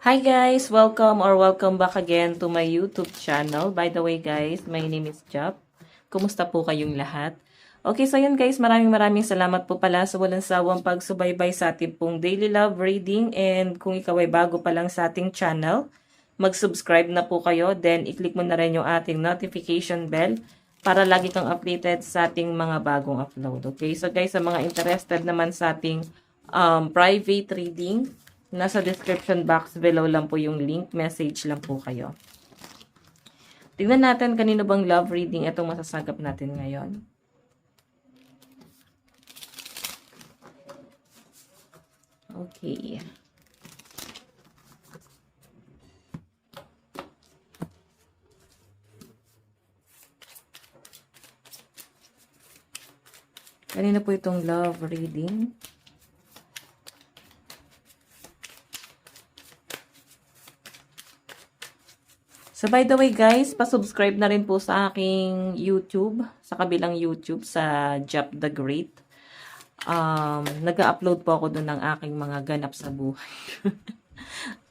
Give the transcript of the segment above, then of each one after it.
Hi guys! Welcome back again to my YouTube channel. By the way guys, my name is Jap. Kumusta po kayong lahat? Okay, so yun guys, maraming salamat po pala sa walang sawang pagsubaybay sa ating pong daily love reading. And kung ikaw ay bago pa lang sa ating channel, mag-subscribe na po kayo. Then, i-click mo na rin yung ating notification bell para lagi kang updated sa ating mga bagong upload. Okay, so guys, sa mga interested naman sa ating private reading, nasa description box below lang po yung link. Message lang po kayo. Tingnan natin kanino bang love reading itong masasagap natin ngayon. Okay. Kanino po itong love reading? So, by the way guys, pa-subscribe na rin po sa aking YouTube, sa kabilang YouTube, sa Jap the Great. Nag-upload po ako doon ng aking mga ganap sa buhay.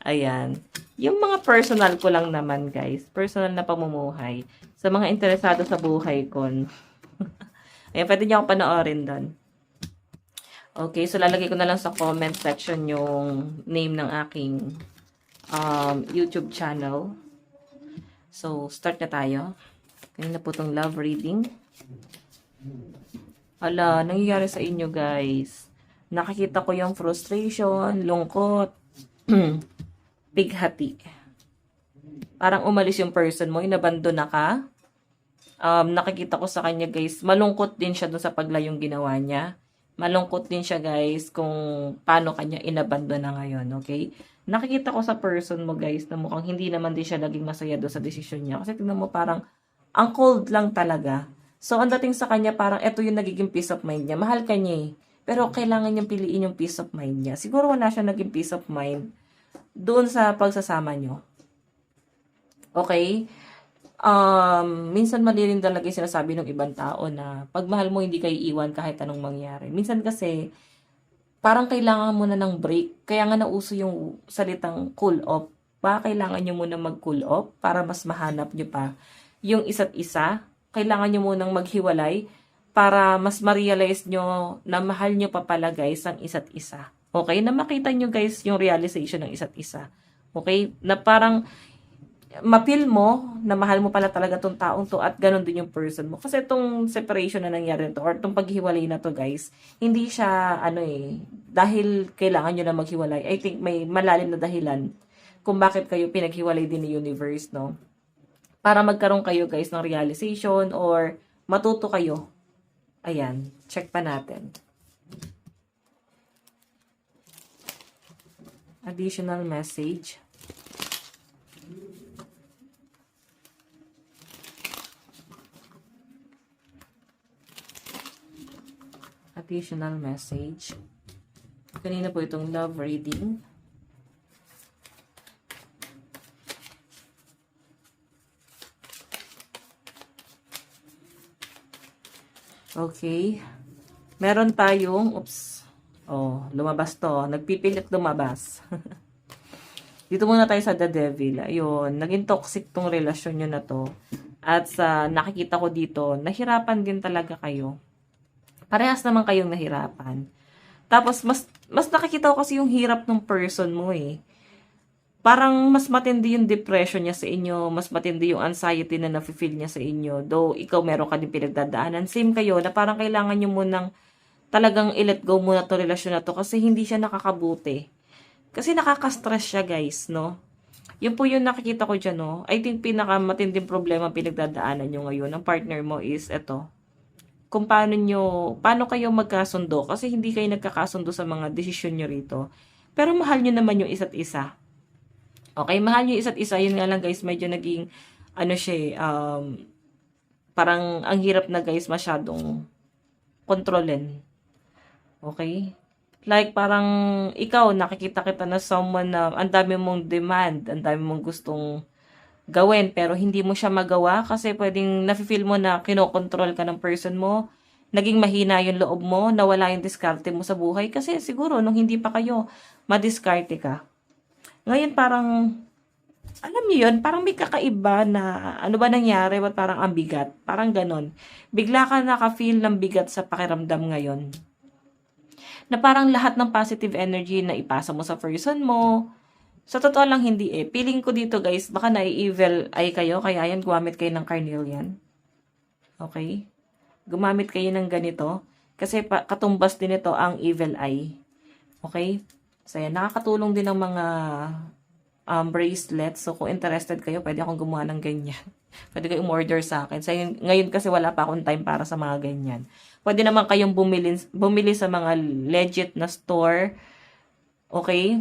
Ayan. Yung mga personal ko lang naman guys, personal na pamumuhay. Sa mga interesado sa buhay ko. Ayan, pwede niyo ako panoorin doon. Okay, so lalagay ko na lang sa comment section yung name ng aking YouTube channel. So, start na tayo. Kanina po itong love reading. Ala, nangyayari sa inyo guys. Nakikita ko yung frustration, lungkot, bighati. Parang umalis yung person mo, inabandon na ka. Nakikita ko sa kanya guys, malungkot din siya dun sa paglayong ginawa niya. Malungkot din siya guys kung paano kanya inabandon na ngayon, okay? Nakikita ko sa person mo guys na mukhang hindi naman din siya naging masaya doon sa desisyon niya. Kasi tingnan mo parang ang cold lang talaga. So ang dating sa kanya parang ito yung nagiging peace of mind niya. Mahal ka niya eh. Pero kailangan niyang piliin yung peace of mind niya. Siguro wala siya naging peace of mind doon sa pagsasama niyo. Okay? Minsan mali rin talaga yung sinasabi ng ibang tao na pag mahal mo hindi kayo iiwan kahit anong mangyari. Minsan kasi parang kailangan mo na ng break. Kaya nga nauso yung salitang cool off. Kailangan nyo muna mag-cool off para mas mahanap nyo pa yung isa't isa. Kailangan nyo munang maghiwalay para mas ma-realize nyo na mahal nyo pa pala guys ang isa't isa. Okay? Na makita nyo guys yung realization ng isa't isa. Okay? Na parang mapil mo na mahal mo pala talaga tong taong to at ganun din yung person mo. Kasi itong separation na nangyari to or itong paghiwalay na to guys, hindi siya dahil kailangan nyo na maghiwalay. I think may malalim na dahilan kung bakit kayo pinaghiwalay din ni universe, no? Para magkaroon kayo guys ng realization or matuto kayo. Ayan, check pa natin. Additional message. Additional message. Kanina po itong love reading. Okay. Meron tayong, lumabas to. Nagpipilit lumabas. Dito muna tayo sa The Devil. Ayun, naging toxic tong relasyon nyo na to. At sa nakikita ko dito, nahirapan din talaga kayo. Parehas naman kayong nahirapan. Tapos, mas nakikita ko kasi yung hirap ng person mo eh. Parang mas matindi yung depression niya sa inyo, mas matindi yung anxiety na nafe-feel niya sa inyo. Though, ikaw meron ka din pinagdadaanan. Same kayo, na parang kailangan nyo munang talagang i-let go muna to relasyon na to kasi hindi siya nakakabuti. Kasi nakaka-stress siya guys, no? Yun po yung nakikita ko dyan, no? I think pinakamatinding problema pinagdadaanan nyo ngayon ng partner mo is eto. Kung paano kayo magkasundo kasi hindi kayo nagkakasundo sa mga desisyon nyo rito. Pero mahal nyo naman yung isa't isa. Okay, mahal nyo yung isa't isa. Yun nga lang guys, medyo naging, parang ang hirap na guys masyadong kontrolin. Okay? Like parang ikaw, nakikita kita na someone na ang dami mong demand, ang dami mong gustong gawin pero hindi mo siya magawa kasi pwedeng nafe-feel mo na kinokontrol ka ng person mo, naging mahina yung loob mo, nawala yung diskarte mo sa buhay kasi siguro nung hindi pa kayo madiskarte ka. Ngayon parang, alam niyo yun, parang may kakaiba na ano ba nangyari, ba't parang ang bigat? Parang ganon. Bigla ka naka-feel ng bigat sa pakiramdam ngayon. Na parang lahat ng positive energy na ipasa mo sa person mo, sa totoo lang hindi eh. Feeling ko dito guys, baka na-evil eye kayo, kaya yan, gumamit kayo ng carnelian. Okay? Gumamit kayo ng ganito. Kasi katumbas din ito ang evil eye. Okay? So yan, nakakatulong din ng mga bracelets. So kung interested kayo, pwede akong gumawa ng ganyan. Pwede kayong umorder sa akin. So, ngayon kasi wala pa akong time para sa mga ganyan. Pwede naman kayong bumili sa mga legit na store. Okay?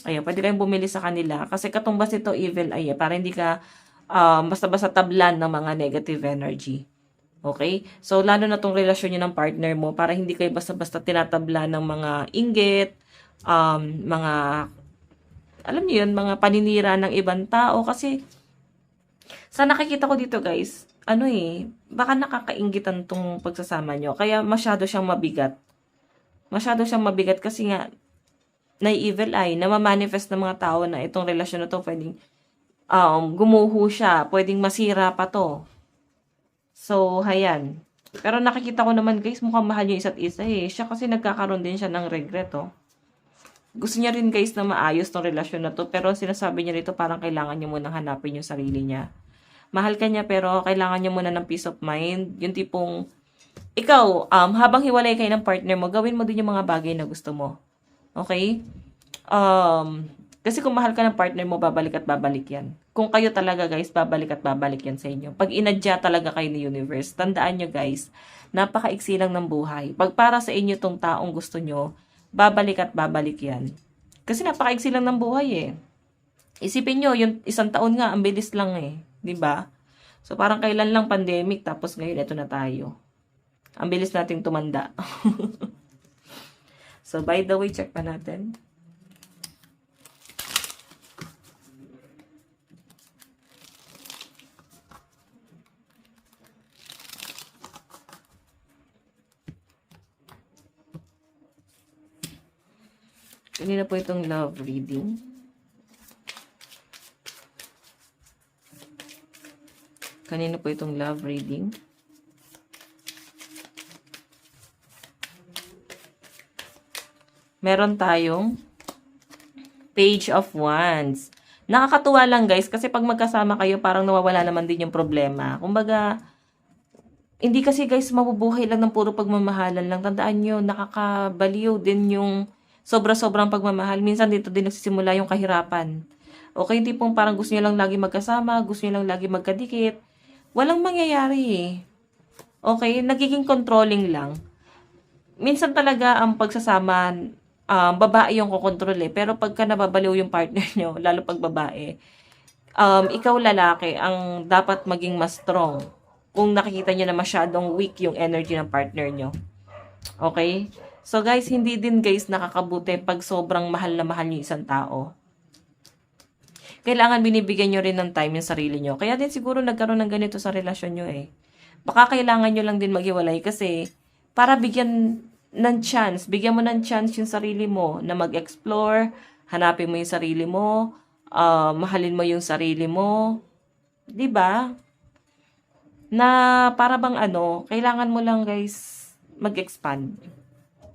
Ayun, pwede kayong bumili sa kanila. Kasi katumbas ito evil eye. Para hindi ka basta-basta tablan ng mga negative energy. Okay? So, lalo na tong relasyon nyo ng partner mo, para hindi kayo basta-basta tinatabla ng mga inggit, mga, alam niyo yun, mga paninira ng ibang tao. Kasi, sa nakikita ko dito guys, baka nakakainggitan tong pagsasama nyo. Kaya masyado siyang mabigat. Masyado siyang mabigat kasi nga, na-evil eye, na ma-manifest ng mga tao na itong relasyon na to, pwedeng gumuho siya, pwedeng masira pa to. So, hayan. Pero nakikita ko naman guys, mukhang mahal yung isa't isa eh. Siya kasi nagkakaroon din siya ng regret oh. Gusto niya rin guys na maayos tong relasyon na to, pero sinasabi niya rito parang kailangan niya munang hanapin yung sarili niya. Mahal ka niya pero kailangan niya muna ng peace of mind. Yung tipong, ikaw, habang hiwalay kayo ng partner mo, gawin mo din yung mga bagay na gusto mo. Okay? Kasi kung mahal ka ng partner mo, babalik at babalik yan. Kung kayo talaga guys, babalik at babalik yan sa inyo. Pag inadya talaga kayo ni universe, tandaan nyo guys, napakaiksi lang ng buhay. Pag para sa inyo tong taong gusto nyo, babalik at babalik yan. Kasi napakaiksi lang ng buhay eh. Isipin nyo, yung isang taon nga, ang bilis lang eh. 'Di ba? So, parang kailan lang pandemic, tapos ngayon, ito na tayo. Ang bilis nating tumanda. So, by the way, check pa natin. Kanina po itong love reading. Kanina po itong love reading. Meron tayong Page of Wands. Nakakatuwa lang guys kasi pag magkasama kayo parang nawawala naman din yung problema. Kumbaga, hindi kasi guys mabubuhay lang ng puro pagmamahalan lang. Tandaan nyo, nakakabaliw din yung sobra-sobrang pagmamahal. Minsan dito din nagsisimula yung kahirapan. Okay, hindi pong parang gusto nyo lang lagi magkasama, gusto nyo lang lagi magkadikit. Walang mangyayari eh. Okay? Nagiging controlling lang. Minsan talaga ang pagsasama, babae yung kukontrol eh. Pero pagka nababaliw yung partner nyo, lalo pag babae, ikaw lalaki ang dapat maging mas strong. Kung nakikita nyo na masyadong weak yung energy ng partner nyo. Okay? So guys, hindi din guys nakakabuti pag sobrang mahal na mahal yung isang tao. Kailangan binibigyan nyo rin ng time yung sarili nyo. Kaya din siguro nagkaroon ng ganito sa relasyon nyo eh. Baka kailangan nyo lang din maghiwalay kasi para bigyan mo ng chance yung sarili mo na mag-explore, hanapin mo yung sarili mo, mahalin mo yung sarili mo. 'Di ba? Na para bang kailangan mo lang guys mag-expand,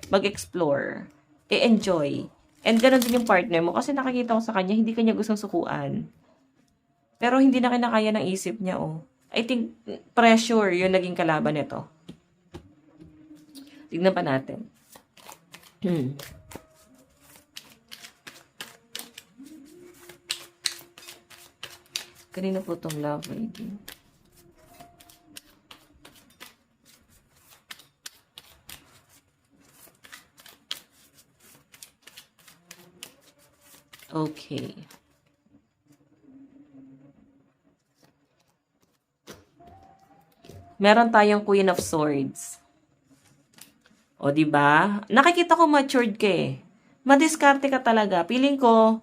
mag-explore, i-enjoy. And ganoon din yung partner mo. Kasi nakikita ko sa kanya, hindi kanya gustong sukuan. Pero hindi na kinakaya ng isip niya, oh. I think, pressure yung naging kalaban nito. Tignan pa natin. Kanina po itong love reading. Okay. Meron tayong Queen of Swords. O, diba? Nakikita ko matured ka eh. Madiskarte ka talaga. Feeling ko,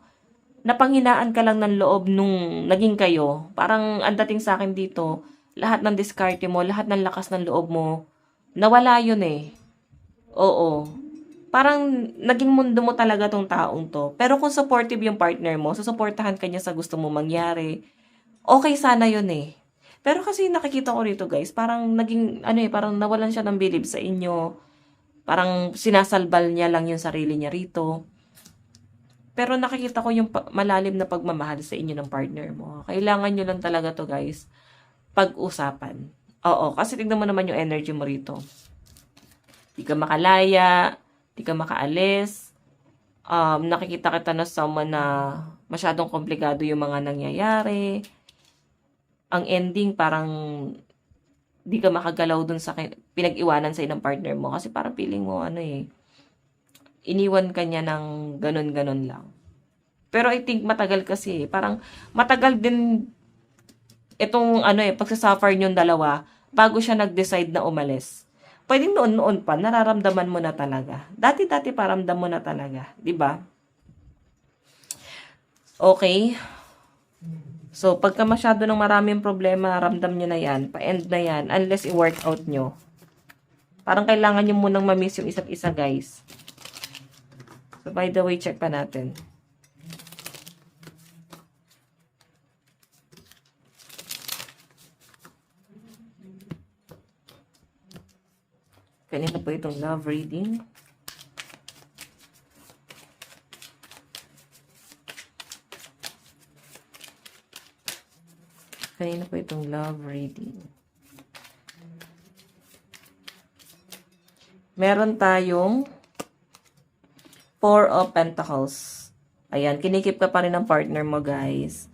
napanghinaan ka lang ng loob nung naging kayo. Parang ang dating sa akin dito, lahat ng diskarte mo, lahat ng lakas ng loob mo, nawala yun eh. Oo. parang naging mundo mo talaga tong taong to. Pero kung supportive yung partner mo, susuportahan ka niya sa gusto mo mangyari, okay sana yun eh. Pero kasi nakikita ko rito guys, parang naging, ano eh, parang nawalan siya ng believe sa inyo. Parang sinasalbal niya lang yung sarili niya rito. Pero nakikita ko yung malalim na pagmamahal sa inyo ng partner mo. Kailangan nyo lang talaga to guys, pag-usapan. Oo, kasi tignan mo naman yung energy mo rito. Di ka makalaya, di ka makaalis. Nakikita kita na someone na masyadong komplikado yung mga nangyayari. Ang ending parang di ka makagalaw dun sa pinag-iwanan sa ng partner mo. Kasi parang feeling mo, ano eh, iniwan ka niya ng ganun-ganun lang. Pero I think matagal kasi, parang matagal din itong ano eh, pagsasuffer yung dalawa bago siya nag-decide na umalis. Pwedeng noon-noon pa, nararamdaman mo na talaga. Dati-dati paramdam mo na talaga. 'Di ba? Okay. So, pagka masyado ng maraming problema, ramdam nyo na yan, pa-end na yan, unless i-work out nyo. Parang kailangan nyo munang ma-miss yung isa't isa, guys. So, by the way, check pa natin. Kanina po itong love reading. Kanina po itong love reading. Meron tayong Four of Pentacles. Ayan, kinikip ka pa rin ng partner mo, guys.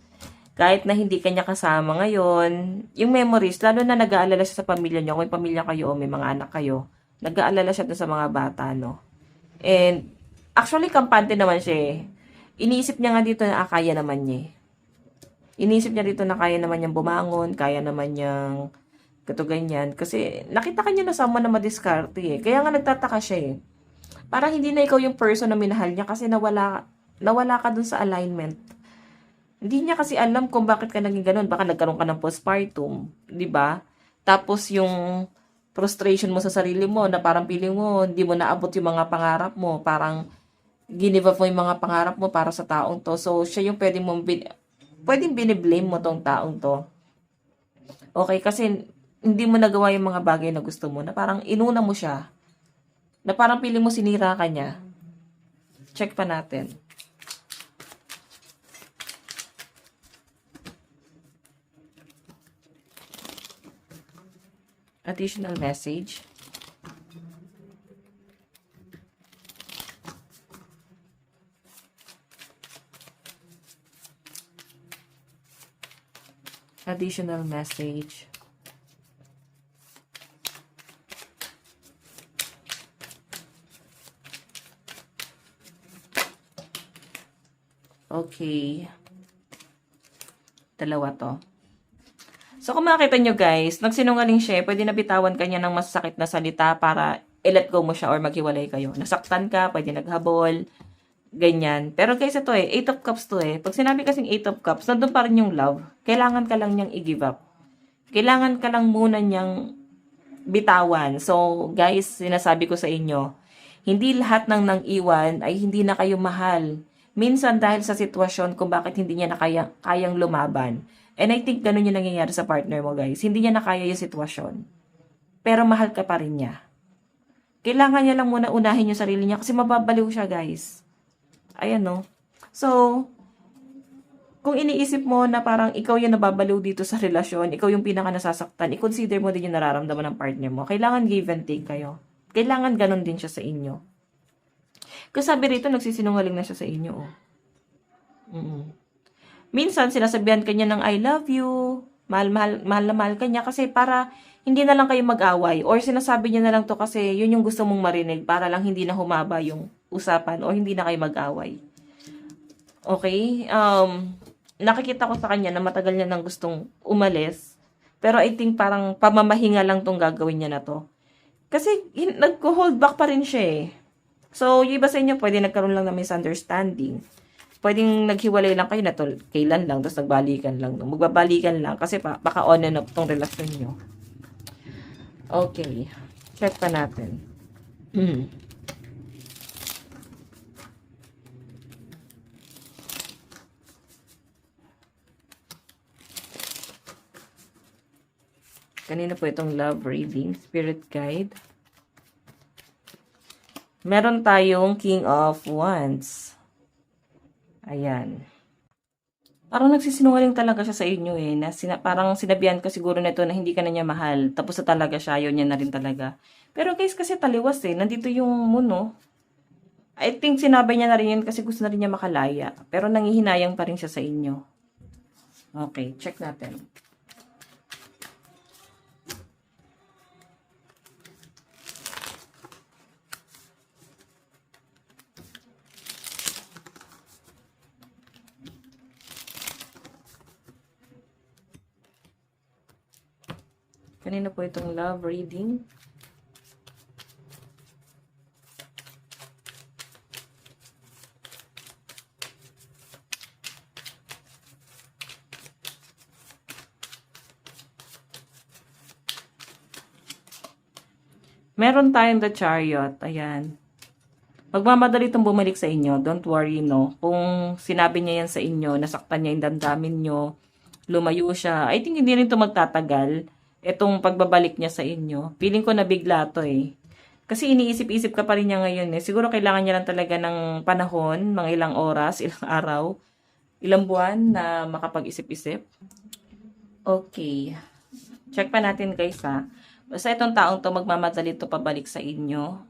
Kahit na hindi kanya kasama ngayon, yung memories, lalo na nag-aalala siya sa pamilya niyo, kung may pamilya kayo o may mga anak kayo, nag-aalala siya sa mga bata, no? And, actually, kampante naman siya eh. Iniisip niya nga dito na kaya naman niya eh. Inisip niya dito na kaya naman niyang bumangon, kaya naman niyang gato ganyan. Kasi nakita kanya na someone na madiskarte eh. Kaya nga nagtataka siya eh. Parang hindi na ikaw yung person na minahal niya kasi nawala ka dun sa alignment. Hindi niya kasi alam kung bakit ka naging ganun. Baka nagkaroon ka ng postpartum, di ba? Tapos yung frustration mo sa sarili mo na parang feeling mo hindi mo naabot yung mga pangarap mo. Parang ginive up mo yung mga pangarap mo para sa taong to. So siya yung pwedeng biniblame mo tong taong to. Okay, kasi hindi mo nagawa yung mga bagay na gusto mo, na parang inuna mo siya, na parang pili mo sinira ka niya. Check pa natin. Additional message. Additional message. Okay. Dalawa to. So, kung makita nyo guys, nagsinungaling siya, pwede nabitawan ka niya ng masakit na salita para i-let go mo siya or maghiwalay kayo. Nasaktan ka, pwede naghabol, ganyan. Pero guys, ito eh, 8 of Cups to eh. Pag sinabi kasing 8 of Cups, nandun pa rin yung love. Kailangan ka lang niyang i-give up. Kailangan ka lang muna niyang bitawan. So, guys, sinasabi ko sa inyo, hindi lahat ng nang-iwan ay hindi na kayo mahal. Minsan dahil sa sitwasyon kung bakit hindi niya na kayang lumaban. And I think ganun yung nangyayari sa partner mo, guys. Hindi niya na kaya yung sitwasyon. Pero mahal ka pa rin niya. Kailangan niya lang muna unahin yung sarili niya kasi mababaliw siya, guys. Ayan, no? So, kung iniisip mo na parang ikaw yung nababaliw dito sa relasyon, ikaw yung pinaka nasasaktan, i-consider mo din yung nararamdaman ng partner mo. Kailangan give and take kayo. Kailangan ganun din siya sa inyo. Kasi sabi rito, nagsisinungaling na siya sa inyo, oh. Minsan, sinasabihan ka niya ng I love you, mahal na mahal ka niya kasi para hindi na lang kayo mag-away. Or sinasabi niya na lang to kasi yun yung gusto mong marinig para lang hindi na humaba yung usapan or hindi na kayo mag-away. Okay? Nakikita ko sa kanya na matagal niya nang gustong umalis. Pero I think parang pamamahinga lang tong gagawin niya na to. Kasi nag-hold back pa rin siya eh. So, yung iba sa inyo, pwede nagkaroon lang ng misunderstanding. Pwedeng naghiwalay lang kayo na to, kailan lang, tapos nagbalikan lang. Magbabalikan lang kasi baka on and off tong relasyon nyo. Okay. Check pa natin. Kanina po itong love reading, spirit guide. Meron tayong King of Wands. Ayan. Parang nagsisinungaling talaga siya sa inyo eh. Parang sinabihan ka siguro nito na hindi ka na niya mahal. Tapos na talaga siya, ayaw niya na rin talaga. Pero guys, kasi taliwas eh. Nandito yung muno. I think sinabi niya na rin yun kasi gusto na rin niya makalaya. Pero nangihinayang pa rin siya sa inyo. Okay, check natin. Kanina po itong love reading. Meron tayong the chariot. Ayan. Magmamadali itong bumalik sa inyo. Don't worry, no. Kung sinabi niya yan sa inyo, nasaktan niya yung damdamin nyo, lumayo siya, I think hindi rin ito magtatagal. Itong pagbabalik niya sa inyo. Feeling ko nabigla to eh. Kasi iniisip-isip ka pa rin niya ngayon eh. Siguro kailangan niya lang talaga ng panahon, mga ilang oras, ilang araw, ilang buwan na makapag-isip-isip. Okay. Check pa natin guys ha. Basta itong taong to magmamadali to pabalik sa inyo.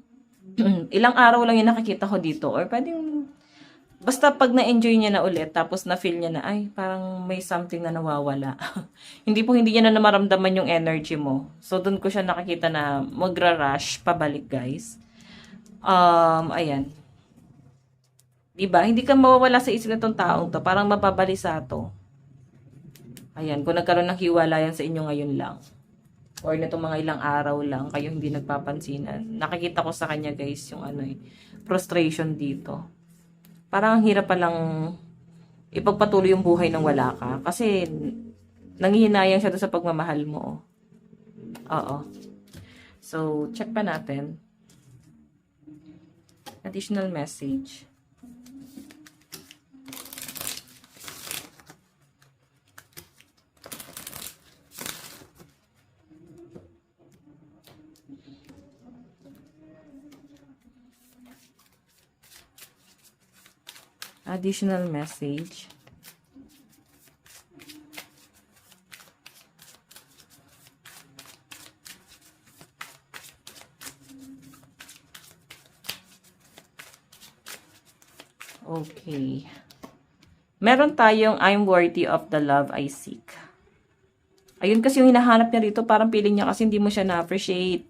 Ilang araw lang yung nakikita ko dito. Or pwedeng, basta pag na-enjoy niya na ulit, tapos na-feel niya na, ay, parang may something na nawawala. Hindi niya na maramdaman yung energy mo. So, dun ko siya nakikita na magra-rush pabalik, guys. Ayan. Diba? Hindi ka mawawala sa isip na itong taong to. Parang mababalisa to. Ayan. Kung nagkaroon ng hiwalayan sa inyo ngayon lang. Or nitong mga ilang araw lang, kayo hindi nagpapansinan. Nakikita ko sa kanya, guys, yung frustration dito. Parang ang hirap palang ipagpatuloy yung buhay ng wala ka. Kasi, nanghihinayang siya doon sa pagmamahal mo. Oo. So, check pa natin. Additional message. Additional message. Okay. Meron tayong I'm worthy of the love I seek. Ayun kasi yung hinahanap niya rito, parang feeling niya kasi hindi mo siya na-appreciate.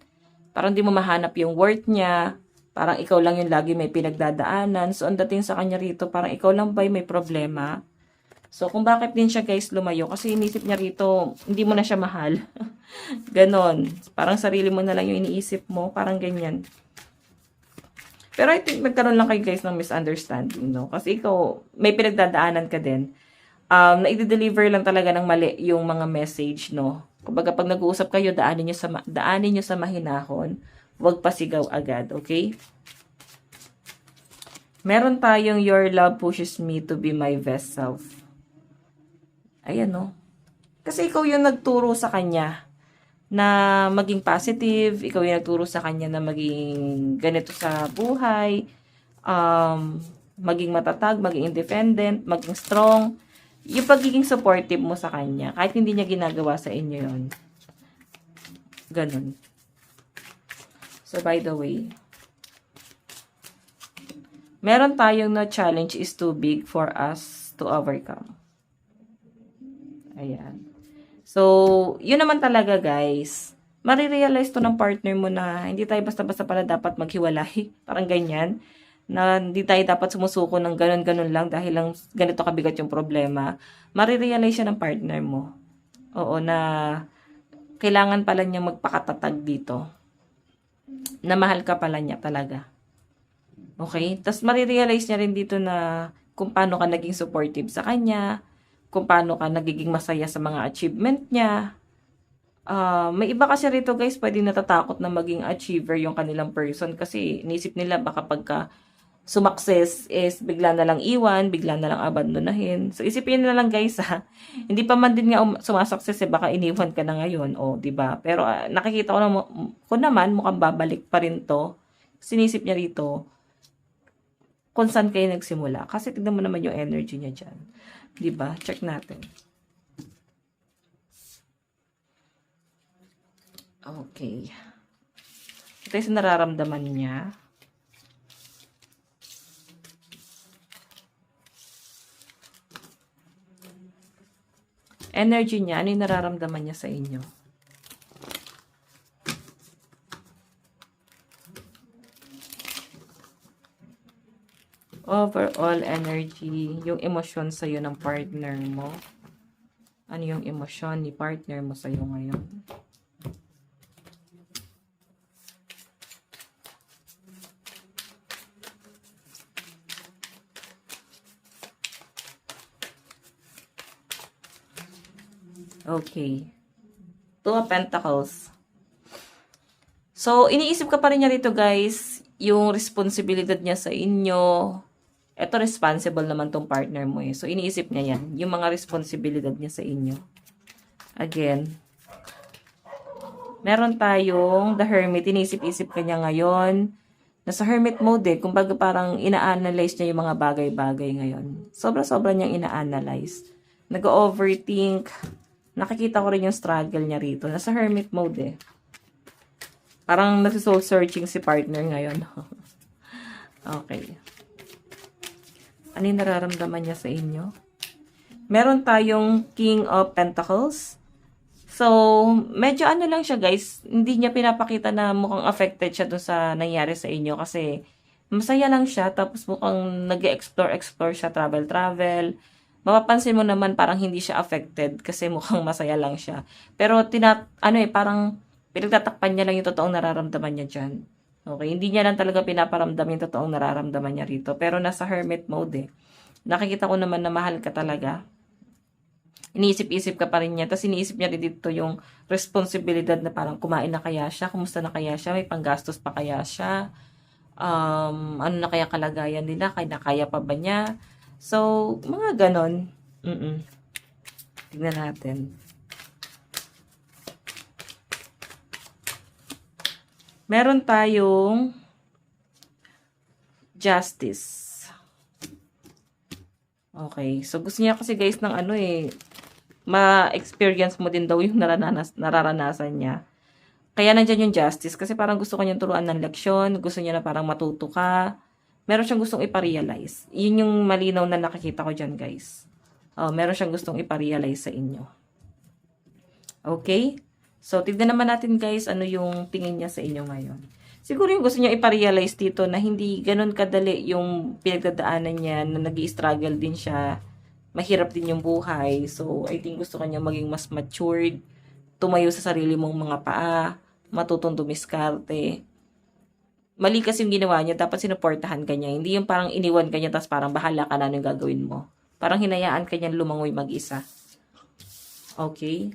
Parang hindi mo mahanap yung worth niya. Parang ikaw lang yung lagi may pinagdadaanan. So, ang dating sa kanya rito, parang ikaw lang ba may problema? So, kung bakit din siya guys lumayo, kasi inisip niya rito, hindi mo na siya mahal. Ganon. Parang sarili mo na lang yung iniisip mo. Parang ganyan. Pero I think nagkaroon lang kayo guys ng misunderstanding, no? Kasi ikaw, may pinagdadaanan ka din. Na i-deliver lang talaga ng mali yung mga message, no? Kumbaga, pag nag-uusap kayo, daanin nyo sa mahinahon. Huwag pasigaw agad, okay? Meron tayong your love pushes me to be my best self. Ayan, no? Kasi ikaw yung nagturo sa kanya na maging positive. Ikaw yung nagturo sa kanya na maging ganito sa buhay. Maging matatag, maging independent, maging strong. Yung pagiging supportive mo sa kanya, kahit hindi niya ginagawa sa inyo yun. Ganun. So, by the way, meron tayong no challenge is too big for us to overcome. Ayan. So, yun naman talaga guys. Marirealize to ng partner mo na hindi tayo basta-basta pala dapat maghiwalay. Parang ganyan. Na hindi tayo dapat sumusuko ng ganun-ganun lang dahil lang ganito kabigat yung problema. Marirealize siya ng partner mo. Oo, na kailangan pala niya magpakatatag dito. Na mahal ka pala niya talaga. Okay? Tapos marirealize niya rin dito na kung paano ka naging supportive sa kanya, kung paano ka nagiging masaya sa mga achievement niya. May iba kasi rito guys, pwede natatakot na maging achiever yung kanilang person kasi inisip nila baka pagka sumakses is bigla na lang iwan, bigla na lang abandonahin. So, isipin na lang guys ha. Hindi pa man din nga sumasakses eh, baka iniwan ka na ngayon. O, di ba? Pero nakikita ko naman, mukhang babalik pa rin to. Sinisip niya rito, kung saan kayo nagsimula. Kasi tignan mo naman yung energy niya dyan. Di ba? Check natin. Okay. Ito yung nararamdaman niya. Energy niya, ano yung nararamdaman niya sa inyo? Overall energy, yung emosyon sa'yo ng partner mo. Ano yung emosyon ni partner mo sa'yo ngayon? Okay. Two of Pentacles. So, iniisip ka pa rin niya rito, guys, yung responsibilidad niya sa inyo. Ito, responsible naman tong partner mo eh. So, iniisip niya yan. Yung mga responsibilidad niya sa inyo. Again. Meron tayong The Hermit. Iniisip-isip ka niya ngayon. Nasa hermit mode eh. Kumbaga parang ina-analyze niya yung mga bagay-bagay ngayon. Sobra-sobra niyang ina-analyze. Nag-overthink. Nakikita ko rin yung struggle niya rito. Nasa hermit mode eh. Parang nag-soul searching si partner ngayon. Okay. Ano yung nararamdaman niya sa inyo? Meron tayong King of Pentacles. So, medyo ano lang siya guys. Hindi niya pinapakita na mukhang affected siya dun sa nangyari sa inyo. Kasi masaya lang siya. Tapos mukhang nag-explore siya. Travel. Mapapansin mo naman parang hindi siya affected kasi mukhang masaya lang siya. Pero parang pinagtatakpan niya lang yung totoong nararamdaman niya dyan. Okay, hindi niya lang talaga pinaparamdam yung totoong nararamdaman niya rito. Pero nasa hermit mode eh. Nakikita ko naman na mahal ka talaga. Iniisip-isip ka pa rin niya. Tapos iniisip niya rin dito yung responsibilidad na parang kumain na kaya siya, kumusta na kaya siya, may panggastos pa kaya siya, ano na kaya kalagayan nila, kaya pa ba niya. So, mga ganon. Tignan natin. Meron tayong Justice. Okay. So, gusto niya kasi guys ng ma-experience mo din daw yung nararanasan niya. Kaya nandyan yung Justice. Kasi parang gusto kanyang turuan ng leksyon. Gusto niya na parang matuto ka. Meron siyang gustong iparealize. Yun yung malinaw na nakikita ko dyan, guys. Meron siyang gustong iparealize sa inyo. Okay? So, tignan naman natin, guys, ano yung tingin niya sa inyo ngayon. Siguro yung gusto niya iparealize dito na hindi ganun kadali yung pinagdadaanan niya, na nag-i-struggle din siya. Mahirap din yung buhay. So, I think gusto kanya maging mas matured, tumayo sa sarili mong mga paa, matutong dumiskarte. Mali kasi yung ginawa niya, dapat sinuportahan ka niya. Hindi yung parang iniwan ka niya, tapos parang bahala ka na anong gagawin mo. Parang hinayaan ka niya lumangoy mag-isa. Okay?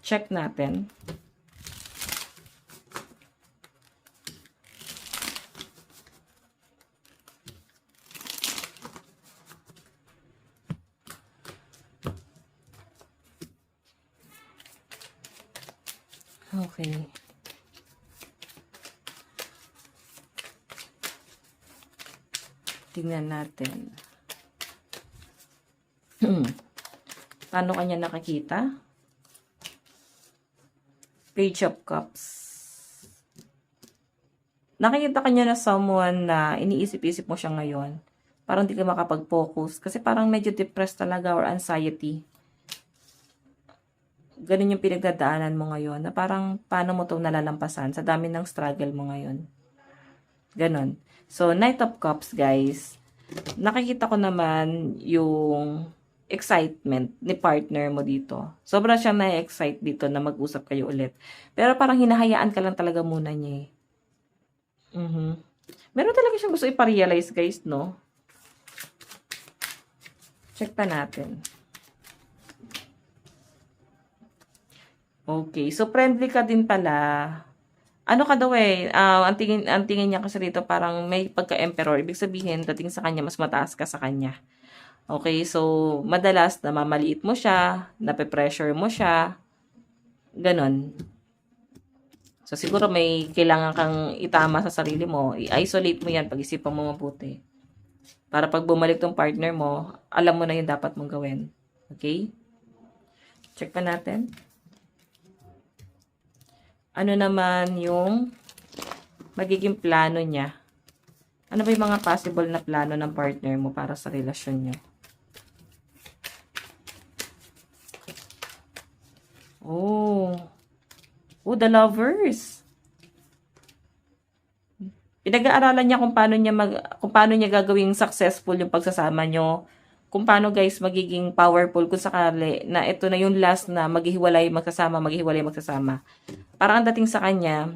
Check natin. Okay. Tingnan natin. Paano kanya nakakita? Page of Cups. Nakikita kanya na someone na iniisip-isip mo siya ngayon. Parang di ka makapag-focus. Kasi parang medyo depressed talaga or anxiety. Ganun yung pinagdadaanan mo ngayon. Na parang paano mo itong nalalampasan sa dami ng struggle mo ngayon. Ganun. So, Knight of Cups, guys. Nakikita ko naman yung excitement ni partner mo dito. Sobra siyang na-excite dito na mag-usap kayo ulit. Pero parang hinahayaan ka lang talaga muna niya eh. Meron talaga siyang gusto iparealize, guys, no? Check pa natin. Okay, so friendly ka din pala. Ano ka daw eh, ang tingin niya kasi rito parang may pagka-emperor. Ibig sabihin, dating sa kanya, mas mataas ka sa kanya. Okay, so madalas namamaliit mo siya, nape-pressure mo siya, ganon. So siguro may kailangan kang itama sa sarili mo, i-isolate mo yan, pag-isipan mo mabuti. Para pag bumalik tong partner mo, alam mo na yung dapat mong gawin. Okay? Check pa natin. Ano naman yung magiging plano niya? Ano ba yung mga possible na plano ng partner mo para sa relasyon niyo? Oh. Oh, the lovers. Pinag-aaralan niya kung paano niya gagawing successful yung pagsasama niyo. Kung paano guys magiging powerful kung sakali na ito na yung last na maghihiwalay magsasama. Parang ang dating sa kanya,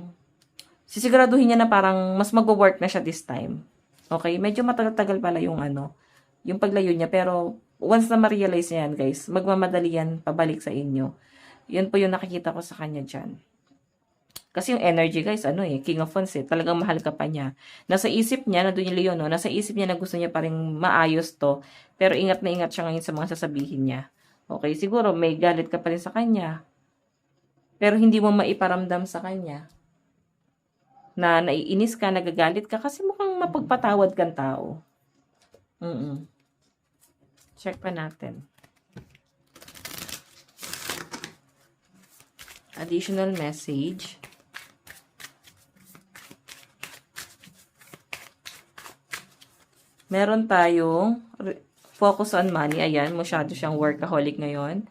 sisiguraduhin niya na parang mas mag-work na siya this time. Okay? Medyo matagal-tagal pala yung yung paglayo niya. Pero once na ma-realize niya yan guys, magmamadali yan pabalik sa inyo. Yun po yung nakikita ko sa kanya dyan. Kasi yung energy guys, King of Wands talagang mahal ka pa niya. Nasa isip niya, nandun yung Leon, no? Nasa isip niya na gusto niya pa rin maayos to. Pero ingat na ingat siya ngayon sa mga sasabihin niya. Okay, siguro may galit ka pa rin sa kanya. Pero hindi mo maiparamdam sa kanya na naiinis ka, nagagalit ka kasi mukhang mapagpatawad kang tao. Check pa natin. Additional message. Meron tayong focus on money. Ayan, masyado siyang workaholic ngayon.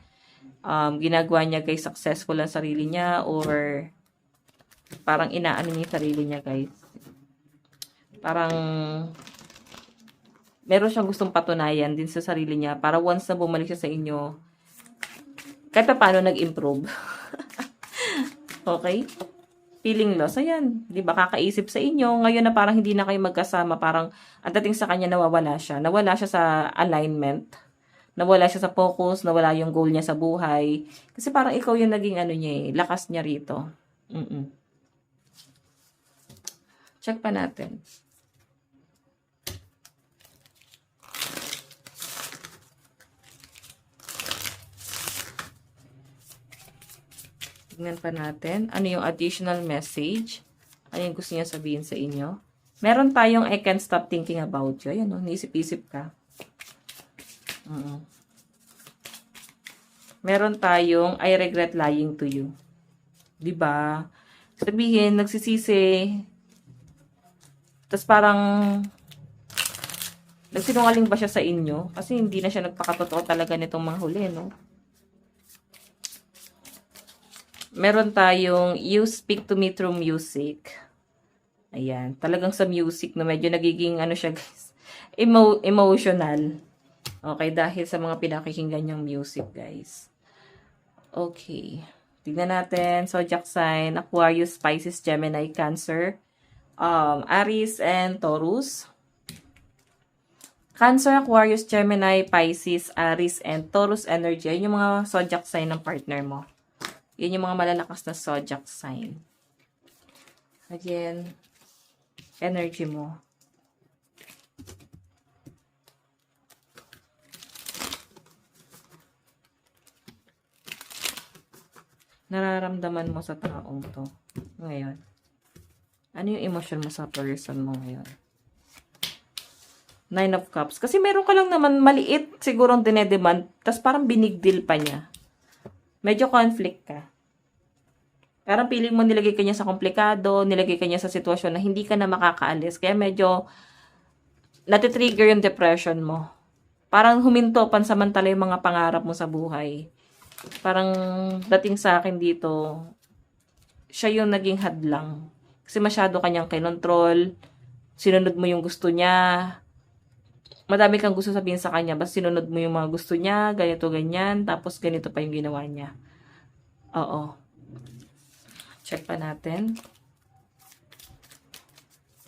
Ginagawa niya guys successful ang sarili niya or parang inaano niya yung sarili niya guys. Parang meron siyang gustong patunayan din sa sarili niya para once na bumalik siya sa inyo, kahit pa paano nag-improve. Okay? Feeling loss, ayan, di ba, kakaisip sa inyo, ngayon na parang hindi na kayo magkasama, parang ang dating sa kanya nawawala siya sa alignment, nawala siya sa focus, nawala yung goal niya sa buhay, kasi parang ikaw yung naging niya lakas niya rito. Check pa natin. Tingnan pa natin. Ano yung additional message? Ano yung gusto niya sabihin sa inyo? Meron tayong I can't stop thinking about you. Ayan, naisip-isip ka. Meron tayong I regret lying to you. Diba? Sabihin, nagsisisi. Tapos parang nagsinungaling ba siya sa inyo? Kasi hindi na siya nagpakatotoo talaga nitong mga huli, no? Meron tayong you speak to me through music. Ayan. Talagang sa music na medyo nagiging siya guys. Emotional. Okay. Dahil sa mga pinakikinggan niyang music guys. Okay. Tignan natin. Zodiac sign. Aquarius, Pisces, Gemini, Cancer. Aries and Taurus. Cancer, Aquarius, Gemini, Pisces, Aries, and Taurus energy. Ayun yung mga zodiac sign ng partner mo. Yun yung mga malalakas na zodiac sign. Again, energy mo. Nararamdaman mo sa taong to ngayon. Ano yung emotion mo sa person mo ngayon? Nine of Cups. Kasi meron ka lang naman maliit sigurong dinedemand, tas parang binigdil pa niya. Medyo conflict ka. Parang feeling mo nilagay ka niya sa komplikado, nilagay ka niya sa sitwasyon na hindi ka na makakaalis. Kaya medyo natitrigger yung depression mo. Parang huminto pansamantala yung mga pangarap mo sa buhay. Parang dating sa akin dito, siya yung naging hadlang. Kasi masyado kanyang kinontrol, sinunod mo yung gusto niya, madami kang gusto sabihin sa kanya, basta sinunod mo yung mga gusto niya, ganito, ganyan, tapos ganito pa yung ginawa niya. Oo. Check pa natin.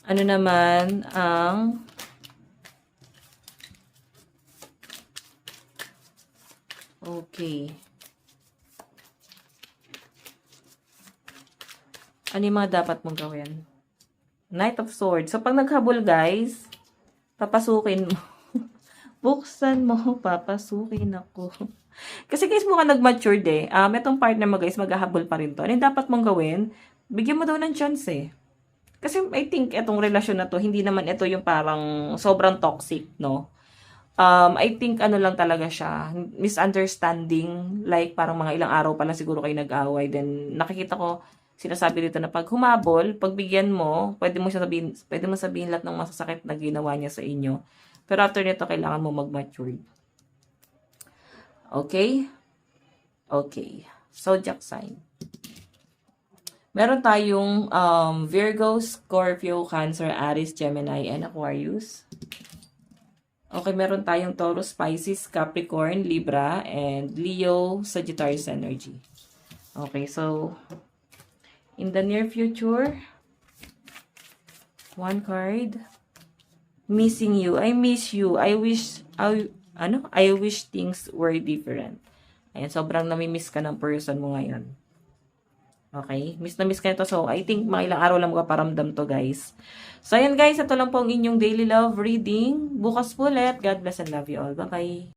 Ano naman ang okay. Ano yung mga dapat mong gawin? Knight of Swords. So, pag naghabol, guys, papasukin mo. Buksan mo, papasukin ako. Kasi guys, mukhang nag-matured eh. Itong partner mo guys, maghahabol pa rin to. Ano yung dapat mong gawin? Bigyan mo daw ng chance eh. Kasi I think itong relasyon na to, hindi naman ito yung parang sobrang toxic, no? I think ano lang talaga siya, misunderstanding, like parang mga ilang araw pa lang siguro kayo nag-away, then nakikita ko, sinasabi dito na pag humabol, pagbigyan mo, pwede mo sabihin lahat ng masasakit na ginawa niya sa inyo. Pero after nito, kailangan mo mag-mature. Okay? Okay. Zodiac sign. Meron tayong Virgo, Scorpio, Cancer, Aries, Gemini, and Aquarius. Okay, meron tayong Taurus, Pisces, Capricorn, Libra, and Leo, Sagittarius energy. Okay, so in the near future, one card. Missing you. I miss you. I wish things were different. Ayan, sobrang namimiss ka ng person mo ngayon. Okay? Miss na miss ka nito. So, I think mga ilang araw lang makaparamdam to, guys. So, ayan guys. Ito lang po ang inyong daily love reading. Bukas po ulit. God bless and love you all. Bye-bye.